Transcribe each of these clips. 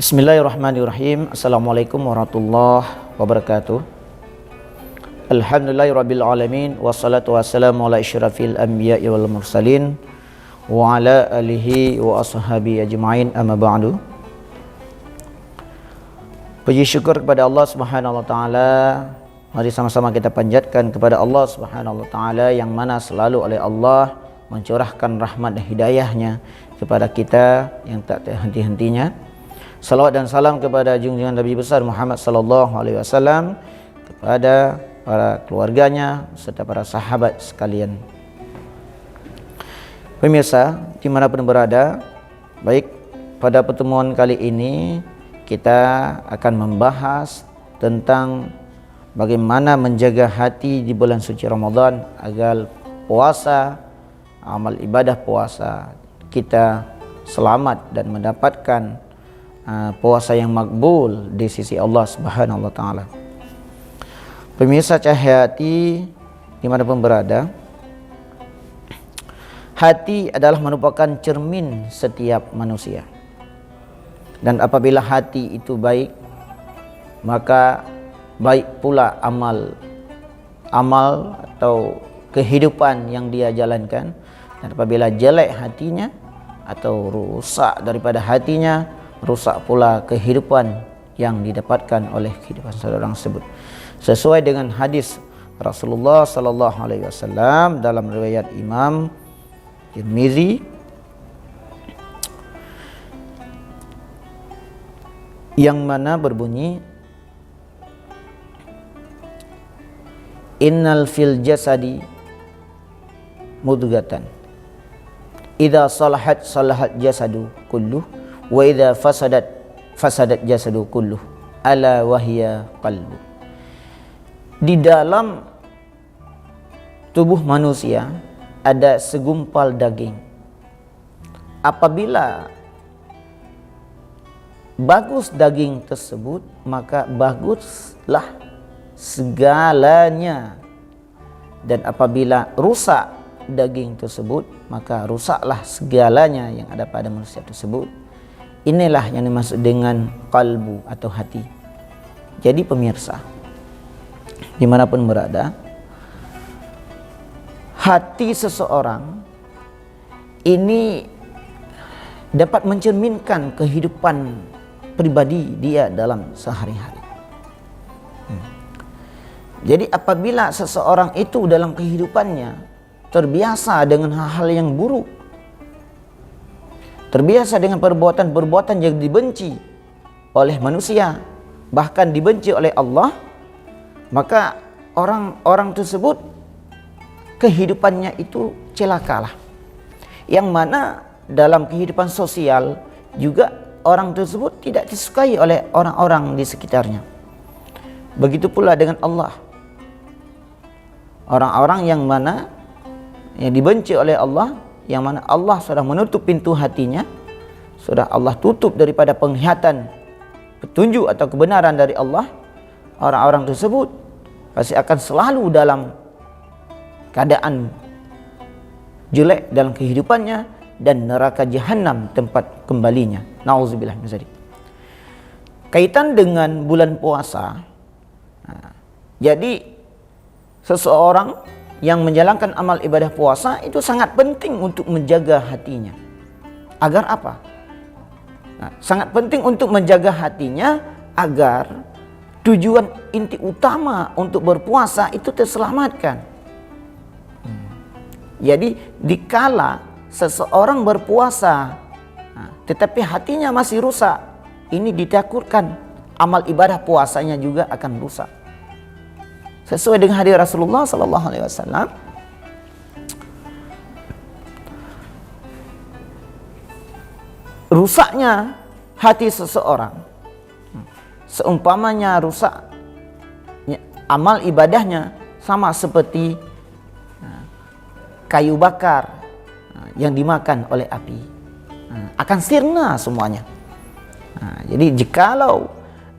Bismillahirrahmanirrahim. Assalamualaikum warahmatullahi wabarakatuh. Alhamdulillahirabbil alamin wassalatu wassalamu ala asyrafil anbiya'i wal mursalin wa ala alihi wa ashabihi ajma'in, amma ba'du. Puji syukur kepada Allah Subhanahu wa taala. Mari sama-sama kita panjatkan kepada Allah Subhanahu wa taala yang mana selalu oleh Allah mencurahkan rahmat dan hidayahnya kepada kita yang tak terhenti-hentinya. Salawat dan salam kepada junjungan Nabi besar Muhammad sallallahu alaihi wasallam, kepada para keluarganya serta para sahabat sekalian. Pemirsa dimanapun berada, baik pada pertemuan kali ini kita akan membahas tentang bagaimana menjaga hati di bulan suci Ramadan agar puasa, amal ibadah puasa kita selamat dan mendapatkan puasa yang makbul di sisi Allah Subhanahu wa taala. Pemirsa cahaya hati dimanapun berada, hati adalah merupakan cermin setiap manusia. Dan apabila hati itu baik, maka baik pula amal atau kehidupan yang dia jalankan. Dan apabila jelek hatinya atau rusak daripada hatinya, rusak pula kehidupan yang didapatkan oleh kehidupan seseorang tersebut. Sesuai dengan hadis Rasulullah sallallahu alaihi wasallam dalam riwayat Imam Tirmizi yang mana berbunyi, innal fil jasadi mudghatan idza salahat salahat jasadu kulluh wa idza fasadat jasadu kulluh ala wahya qalbu. Di dalam tubuh manusia ada segumpal daging. Apabila bagus daging tersebut, maka baguslah segalanya. Dan apabila rusak daging tersebut, maka rusaklah segalanya yang ada pada manusia tersebut. Inilah yang dimaksud dengan qalbu atau hati. Jadi pemirsa, dimanapun berada, hati seseorang ini dapat mencerminkan kehidupan pribadi dia dalam sehari-hari. Jadi apabila seseorang itu dalam kehidupannya terbiasa dengan hal-hal yang buruk, terbiasa dengan perbuatan-perbuatan yang dibenci oleh manusia, bahkan dibenci oleh Allah, maka orang-orang tersebut kehidupannya itu celakalah. Yang mana dalam kehidupan sosial juga orang tersebut tidak disukai oleh orang-orang di sekitarnya. Begitu pula dengan Allah. Orang-orang yang mana yang dibenci oleh Allah, yang mana Allah sudah menutup pintu hatinya, sudah Allah tutup daripada penglihatan petunjuk atau kebenaran dari Allah, orang-orang tersebut pasti akan selalu dalam keadaan jelek dalam kehidupannya, dan neraka jahanam tempat kembalinya. Nauzubillah min dzalik. Kaitan dengan bulan puasa, jadi seseorang yang menjalankan amal ibadah puasa itu sangat penting untuk menjaga hatinya. Agar apa? Sangat penting untuk menjaga hatinya agar tujuan inti utama untuk berpuasa itu terselamatkan. Jadi dikala seseorang berpuasa tetapi hatinya masih rusak, ini ditakutkan amal ibadah puasanya juga akan rusak. Sesuai dengan hadis Rasulullah sallallahu alaihi wasallam, rusaknya hati seseorang seumpamanya rusak amal ibadahnya sama seperti kayu bakar yang dimakan oleh api, akan sirna semuanya. Jadi jikalau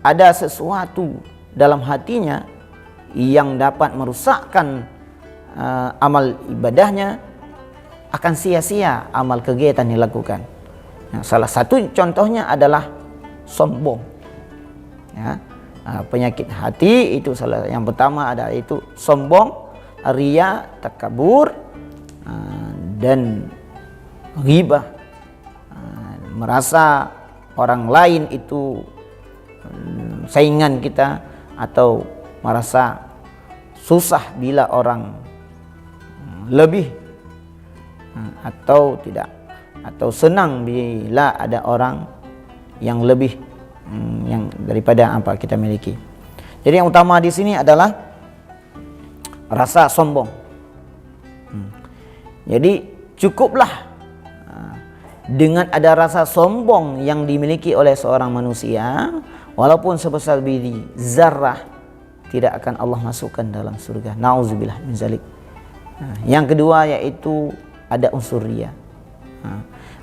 ada sesuatu dalam hatinya yang dapat merusakkan amal ibadahnya, akan sia-sia amal kegiatan yang dilakukan. Salah satu contohnya adalah sombong. Penyakit hati itu salah yang pertama ada itu sombong, riya, takabur, dan ghibah, merasa orang lain itu saingan kita, atau merasa susah bila orang lebih, atau tidak, atau senang bila ada orang yang lebih yang daripada apa kita miliki. Jadi yang utama di sini adalah rasa sombong. Jadi cukuplah dengan ada rasa sombong yang dimiliki oleh seorang manusia, walaupun sebesar biji zarrah, tidak akan Allah masukkan dalam surga. Nauzubillah min zalik. Yang kedua yaitu ada unsur riya.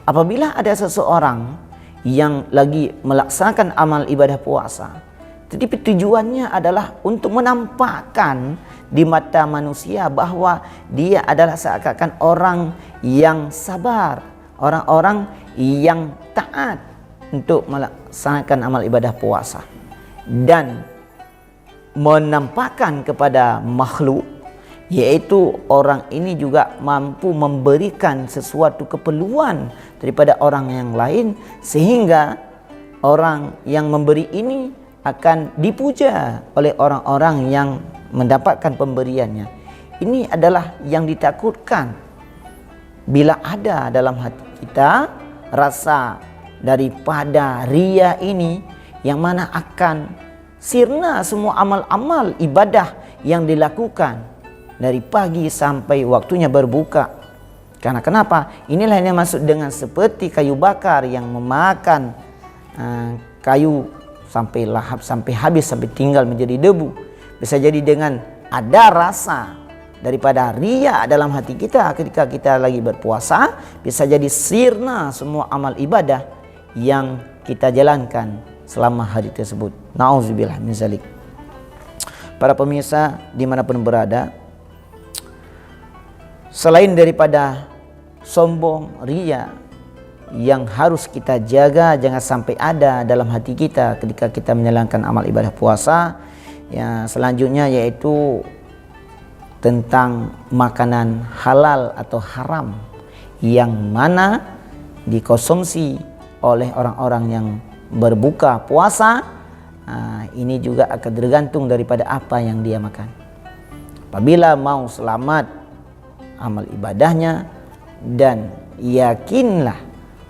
Apabila ada seseorang yang lagi melaksanakan amal ibadah puasa, tetapi tujuannya adalah untuk menampakkan di mata manusia bahwa dia adalah seakan-akan orang yang sabar, orang-orang yang taat untuk melaksanakan amal ibadah puasa, dan menampakkan kepada makhluk, yaitu orang ini juga mampu memberikan sesuatu keperluan daripada orang yang lain, sehingga orang yang memberi ini akan dipuja oleh orang-orang yang mendapatkan pemberiannya. Ini adalah yang ditakutkan bila ada dalam hati kita rasa daripada riya ini, yang mana akan sirna semua amal-amal ibadah yang dilakukan dari pagi sampai waktunya berbuka. Karena kenapa? Inilah yang maksud dengan seperti kayu bakar yang memakan kayu sampai lahap, sampai habis, sampai tinggal menjadi debu. Bisa jadi dengan ada rasa daripada riya dalam hati kita ketika kita lagi berpuasa, bisa jadi sirna semua amal ibadah yang kita jalankan selama hari tersebut. Nauzubillah min zalik. Para pemirsa dimanapun berada, selain daripada sombong, riya, yang harus kita jaga jangan sampai ada dalam hati kita ketika kita menjalankan amal ibadah puasa, ya, selanjutnya yaitu tentang makanan halal atau haram yang mana dikonsumsi oleh orang-orang yang berbuka puasa. Ini juga akan tergantung daripada apa yang dia makan. Apabila mau selamat amal ibadahnya, dan yakinlah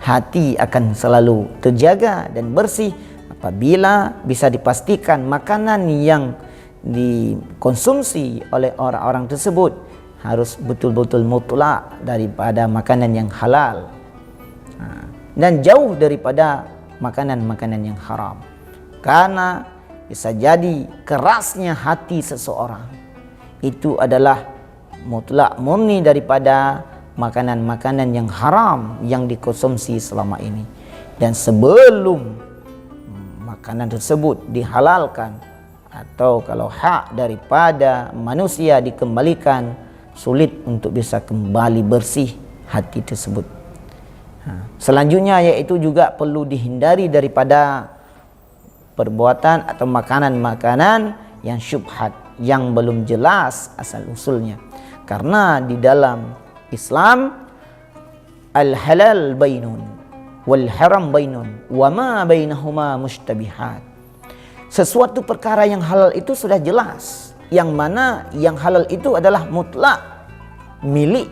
hati akan selalu terjaga dan bersih apabila bisa dipastikan makanan yang dikonsumsi oleh orang-orang tersebut harus betul-betul mutlak daripada makanan yang halal, dan jauh daripada makanan-makanan yang haram. Karena bisa jadi kerasnya hati seseorang itu adalah mutlak murni daripada makanan-makanan yang haram yang dikonsumsi selama ini. Dan sebelum makanan tersebut dihalalkan, atau kalau hak daripada manusia dikembalikan, sulit untuk bisa kembali bersih hati tersebut. Selanjutnya yaitu juga perlu dihindari daripada perbuatan atau makanan-makanan yang syubhat, yang belum jelas asal usulnya. Karena di dalam Islam al-halal bainun wal haram bainun wa ma bainahuma mushtabihat. Sesuatu perkara yang halal itu sudah jelas, yang mana yang halal itu adalah mutlak milik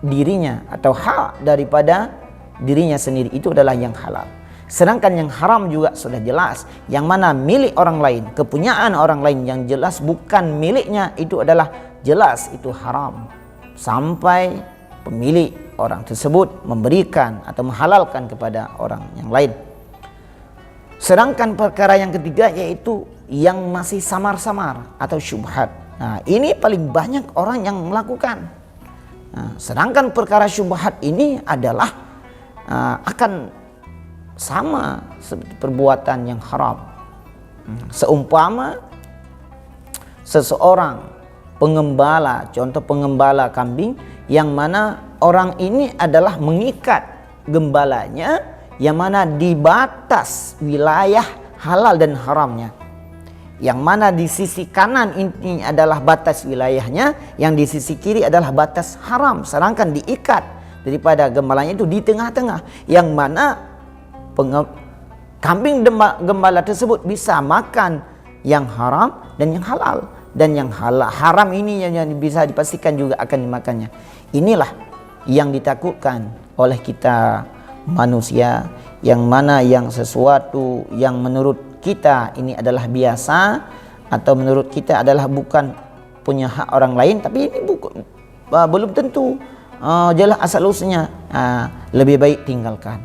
dirinya atau hak daripada dirinya sendiri, itu adalah yang halal. Sedangkan yang haram juga sudah jelas, yang mana milik orang lain, kepunyaan orang lain yang jelas bukan miliknya, itu adalah jelas itu haram, sampai pemilik orang tersebut memberikan atau menghalalkan kepada orang yang lain. Sedangkan perkara yang ketiga yaitu yang masih samar-samar atau syubhat. Nah, ini paling banyak orang yang melakukan. Nah, sedangkan perkara syubhat ini adalah akan sama seperti perbuatan yang haram. Seumpama seseorang pengembala, contoh pengembala kambing, yang mana orang ini adalah mengikat gembalanya, yang mana di batas wilayah halal dan haramnya, yang mana di sisi kanan ini adalah batas wilayahnya, yang di sisi kiri adalah batas haram, sedangkan diikat daripada gembalanya itu di tengah-tengah, yang mana kambing gembala tersebut bisa makan yang haram dan yang halal, dan yang haram ini yang bisa dipastikan juga akan dimakannya. Inilah yang ditakutkan oleh kita manusia, yang mana yang sesuatu yang menurut kita ini adalah biasa atau menurut kita adalah bukan punya hak orang lain, tapi ini belum tentu jelas asal usulnya. Lebih baik tinggalkan,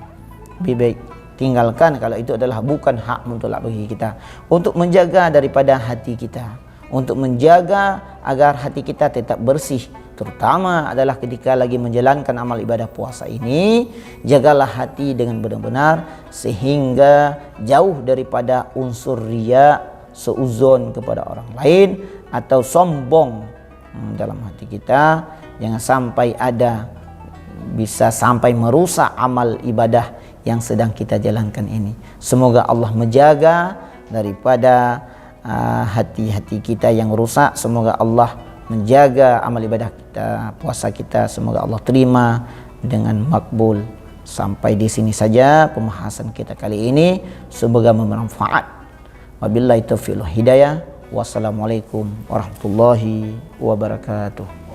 lebih baik tinggalkan kalau itu adalah bukan hak mutlak bagi kita, untuk menjaga daripada hati kita, untuk menjaga agar hati kita tetap bersih, terutama adalah ketika lagi menjalankan amal ibadah puasa ini. Jagalah hati dengan benar-benar sehingga jauh daripada unsur riya, seuzon kepada orang lain, atau sombong dalam hati kita. Jangan sampai ada bisa sampai merusak amal ibadah yang sedang kita jalankan ini. Semoga Allah menjaga daripada hati-hati kita yang rusak. Semoga Allah menjaga amal ibadah kita, puasa kita, semoga Allah terima dengan makbul. Sampai di sini saja pembahasan kita kali ini, semoga bermanfaat. Wabillahi taufiq wal hidayah. Wassalamualaikum warahmatullahi wabarakatuh.